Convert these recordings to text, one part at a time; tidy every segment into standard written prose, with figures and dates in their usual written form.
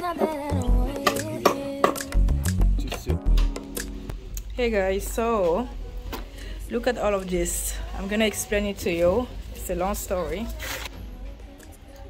Hey guys, so look at all of this. I'm gonna explain it to you. It's a long story.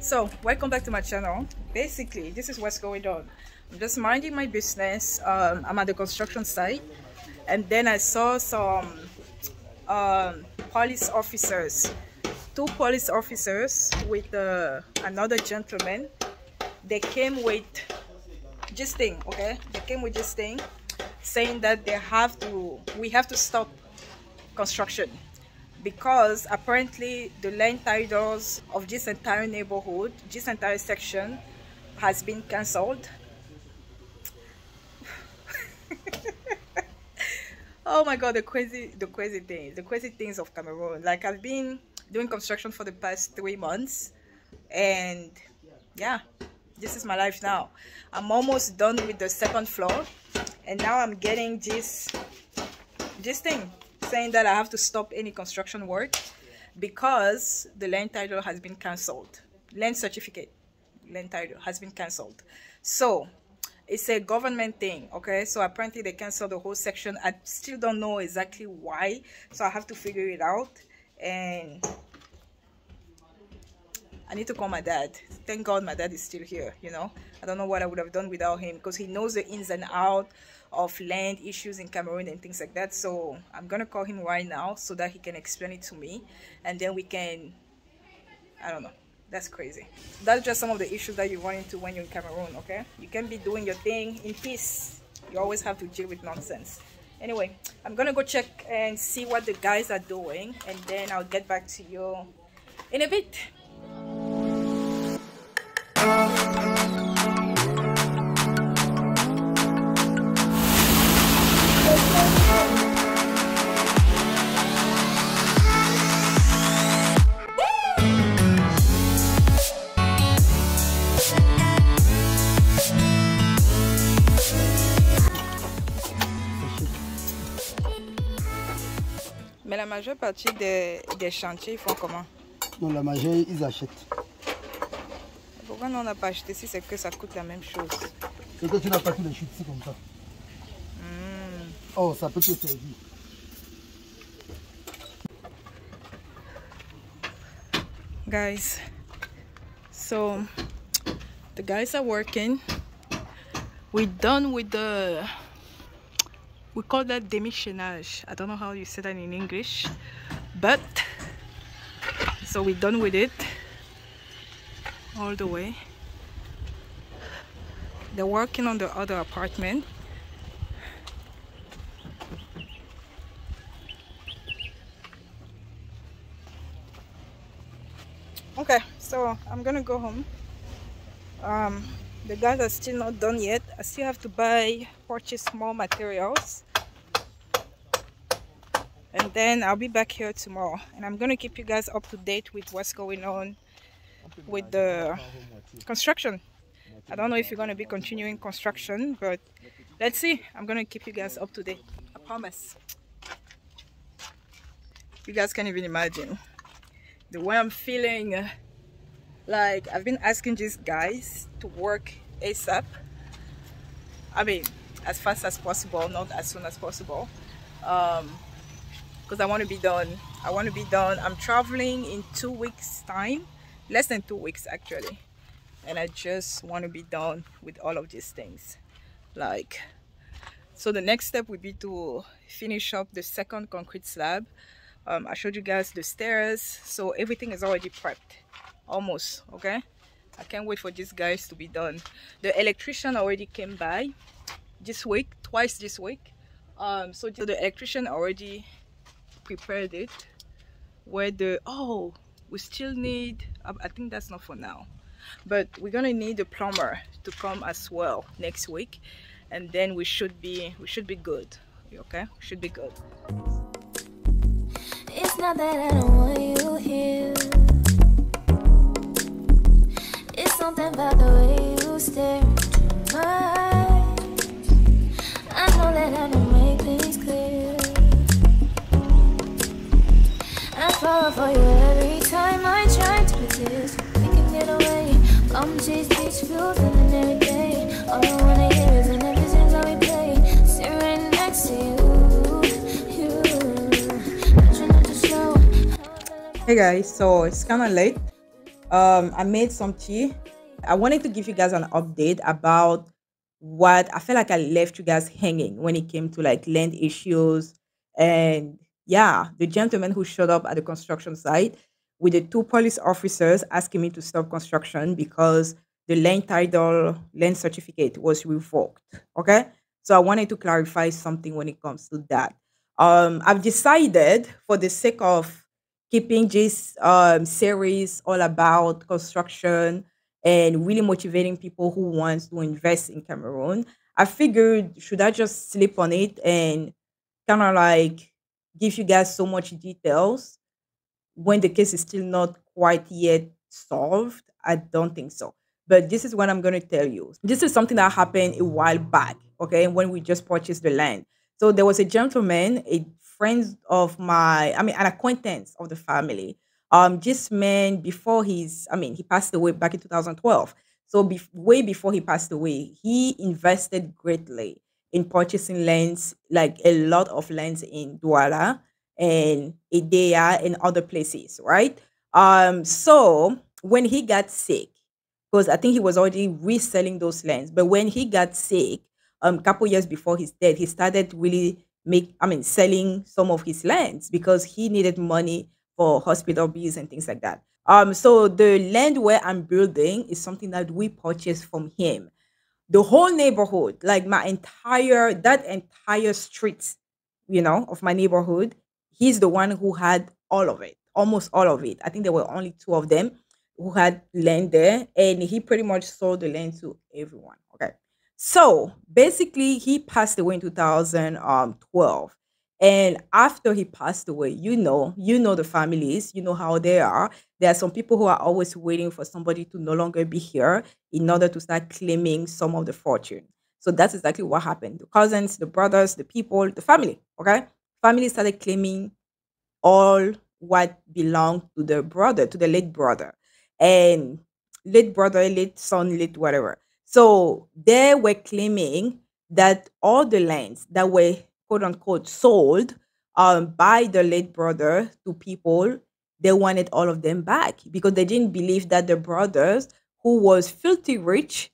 So welcome back to my channel. Basically, this is what's going on. I'm just minding my business. I'm at the construction site, and then I saw some police officers, two police officers with another gentleman. They came with this thing, okay? They came with this thing saying that we have to stop construction because apparently the land titles of this entire neighborhood, this entire section, has been cancelled. Oh my god, the crazy things of Cameroon. Like, I've been doing construction for the past 3 months, and yeah, this is my life now. I'm almost done with the second floor, and now I'm getting this thing saying that I have to stop any construction work because the land title has been cancelled. Land certificate, land title has been cancelled. So it's a government thing, okay? So apparently they canceled the whole section. I still don't know exactly why, so I have to figure it out. And I need to call my dad. Thank God my dad is still here, you know. I don't know what I would have done without him, because he knows the ins and outs of land issues in Cameroon and things like that. So I'm gonna call him right now so that he can explain it to me, and then we can, I don't know. That's crazy. That's just some of the issues that you run into when you're in Cameroon, okay? You can't be doing your thing in peace. You always have to deal with nonsense. Anyway, I'm gonna go check and see what the guys are doing, and then I'll get back to you in a bit. Mais la majeure partie des chantiers, ils font comment? Non, la majeure, ils achètent. Pourquoi on n'a pas acheté si c'est que ça coûte la même chose? C'est que tu n'as pas tous les chutes ici comme ça. Oh, ça peut te servir. Guys, so the guys are working. We're done with the, we call that démissionage. I don't know how you say that in English, but so we're done with it all the way. They're working on the other apartment. Okay, so I'm gonna go home. The guys are still not done yet. I still have to purchase more materials, and then I'll be back here tomorrow, and I'm gonna keep you guys up to date with what's going on with the construction. I don't know if you're gonna be continuing construction, but let's see. I'm gonna keep you guys up to date, I promise. You guys can't even imagine the way I'm feeling. Like, I've been asking these guys to work ASAP. I mean, as fast as possible, not as soon as possible, because I want to be done. I'm traveling in 2 weeks time, less than 2 weeks actually, and I just want to be done with all of these things. Like, so the next step would be to finish up the second concrete slab. I showed you guys the stairs, so everything is already prepped, almost, okay? I can't wait for these guys to be done. The electrician already came by this week, twice this week. So the electrician already prepared it. Where we still need, I think that's not for now, but we're gonna need a plumber to come as well next week, and then we should be good, okay? We should be good. It's not that I don't want you here. It's something about the way you stare into my eyes. I know that I don't make things clear. I fall for you every time I try to resist. We can get away, go I'm chase beach views and every day. All I wanna hear is an everything that we play. Sit right next to you. But you not to show. Hey guys, so it's kind of late. I made some tea. I wanted to give you guys an update about what I feel like I left you guys hanging when it came to like land issues. And yeah, the gentleman who showed up at the construction site with the two police officers asking me to stop construction because the land title, land certificate was revoked. Okay. So I wanted to clarify something when it comes to that. I've decided for the sake of keeping this series all about construction and really motivating people who want to invest in Cameroon. I figured should I just sleep on it and kind of like give you guys so much details when the case is still not quite yet solved? I don't think so. But this is what I'm going to tell you. This is something that happened a while back, okay, when we just purchased the land. So there was a gentleman, a friend of my, I mean, an acquaintance of the family. This man, before he passed away back in 2012. So way before he passed away, he invested greatly in purchasing lands, like a lot of lands in Douala and Idea and other places, right? So when he got sick, because I think he was already reselling those lands, but when he got sick, couple years before his death, he started really selling some of his lands because he needed money for hospital bills and things like that. So the land where I'm building is something that we purchased from him. The whole neighborhood, like that entire street, of my neighborhood, he's the one who had all of it, almost all of it. I think there were only two of them who had land there, and he pretty much sold the land to everyone. Okay. So basically, he passed away in 2012. And after he passed away, you know the families, you know how they are. There are some people who are always waiting for somebody to no longer be here in order to start claiming some of the fortune. So that's exactly what happened. The cousins, the brothers, the people, the family, okay? Family started claiming all what belonged to the brother, to the late brother, and late brother, late son, late whatever. So they were claiming that all the lands that were quote unquote sold by the late brother to people, they wanted all of them back because they didn't believe that the brothers, who was filthy rich,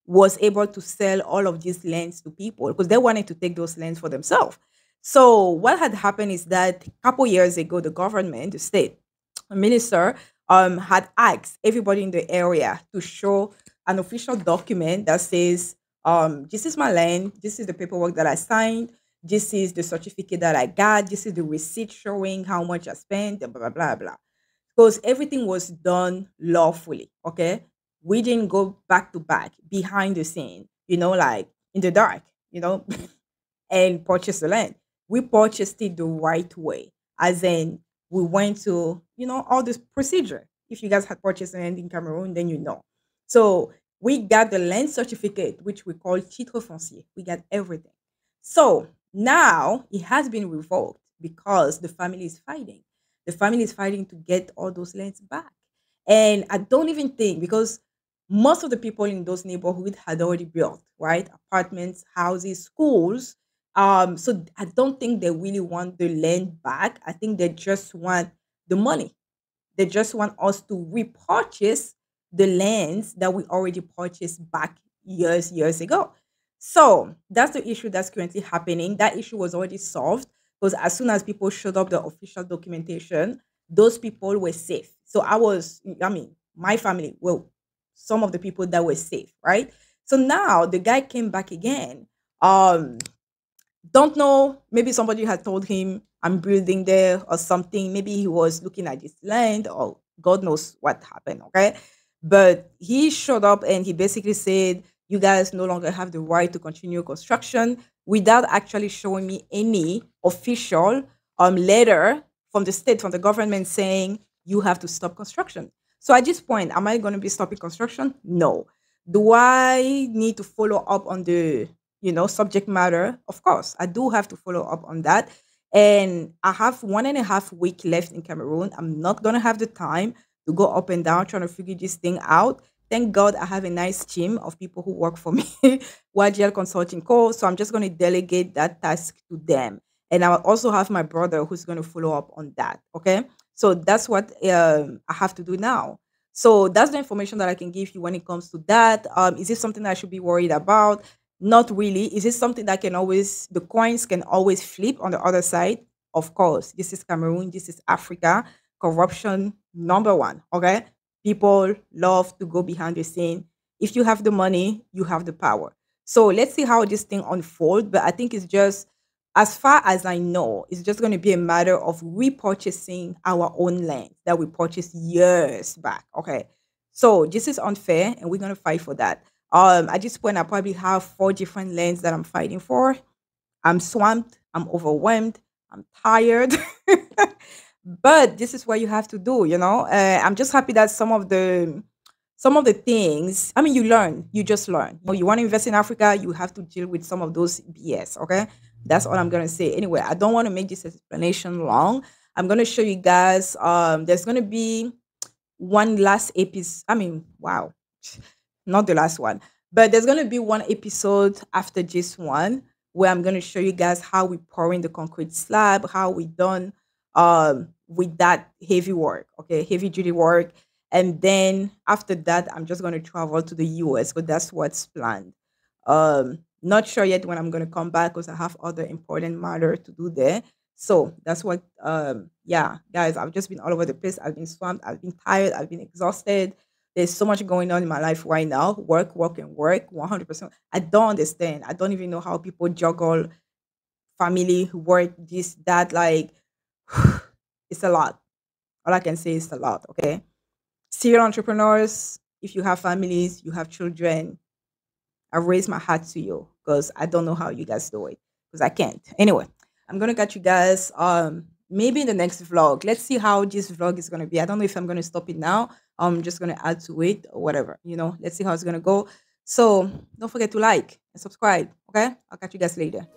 was able to sell all of these lands to people because they wanted to take those lands for themselves. So what had happened is that a couple years ago, the government, the state minister, had asked everybody in the area to show an official document that says, this is my land, this is the paperwork that I signed, this is the certificate that I got, this is the receipt showing how much I spent, and blah, blah, blah, blah, because everything was done lawfully. Okay. We didn't go back to back behind the scene, like in the dark, and purchase the land. We purchased it the right way, as in we went to, all this procedure. If you guys had purchased land in Cameroon, then you know. So we got the land certificate, which we call titre foncier. We got everything. So now it has been revoked because the family is fighting. The family is fighting to get all those lands back. And I don't even think, because most of the people in those neighborhoods had already built, right? Apartments, houses, schools. So I don't think they really want the land back. I think they just want the money. They just want us to repurchase the lands that we already purchased back years ago. So that's the issue that's currently happening. That issue was already solved because as soon as people showed up the official documentation, those people were safe. So my family, well, some of the people that were safe, right? So now the guy came back again. Don't know, maybe somebody had told him I'm building there or something. Maybe he was looking at this land or God knows what happened, okay? But he showed up and he basically said, you guys no longer have the right to continue construction, without actually showing me any official letter from the state, from the government, saying you have to stop construction. So at this point, am I going to be stopping construction? No. Do I need to follow up on the subject matter? Of course, I do have to follow up on that. And I have 1.5 week left in Cameroon. I'm not gonna have the time to go up and down trying to figure this thing out. Thank God I have a nice team of people who work for me, YGL Consulting Co. So I'm just going to delegate that task to them. And I'll also have my brother who's going to follow up on that. Okay. So that's what I have to do now. So that's the information that I can give you when it comes to that. Is this something that I should be worried about? Not really. Is it something that can always, the coins can always flip on the other side? Of course. This is Cameroon. This is Africa. Corruption, number one. Okay. People love to go behind the scene. If you have the money, you have the power. So let's see how this thing unfolds. But I think it's just, as far as I know, it's just going to be a matter of repurchasing our own land that we purchased years back. Okay. So this is unfair, and we're going to fight for that. At this point, I probably have four different lands that I'm fighting for. I'm swamped. I'm overwhelmed. I'm tired. But this is what you have to do, you know. I'm just happy that some of the things, I mean, you learn, you just learn. You want to invest in Africa, you have to deal with some of those BS. Okay, that's all I'm gonna say. Anyway, I don't want to make this explanation long. I'm gonna show you guys. There's gonna be one last episode. I mean, wow, not the last one, but there's gonna be one episode after this one where I'm gonna show you guys how we pour in the concrete slab, how we done with that heavy work, okay, heavy duty work. And then after that, I'm just gonna travel to the US, but that's what's planned. Not sure yet when I'm gonna come back because I have other important matter to do there. So that's what yeah, guys, I've just been all over the place. I've been swamped, I've been tired, I've been exhausted. There's so much going on in my life right now. Work, work, and work. 100%. I don't understand. I don't even know how people juggle family, work, this, that. Like, it's a lot. All I can say is a lot. Okay. Serial entrepreneurs, if you have families, you have children, I raise my hat to you because I don't know how you guys do it because I can't. Anyway, I'm gonna catch you guys maybe in the next vlog. Let's see how this vlog is gonna be. I don't know if I'm gonna stop it now. I'm just gonna add to it or whatever. Let's see how it's gonna go. So don't forget to like and subscribe. Okay, I'll catch you guys later.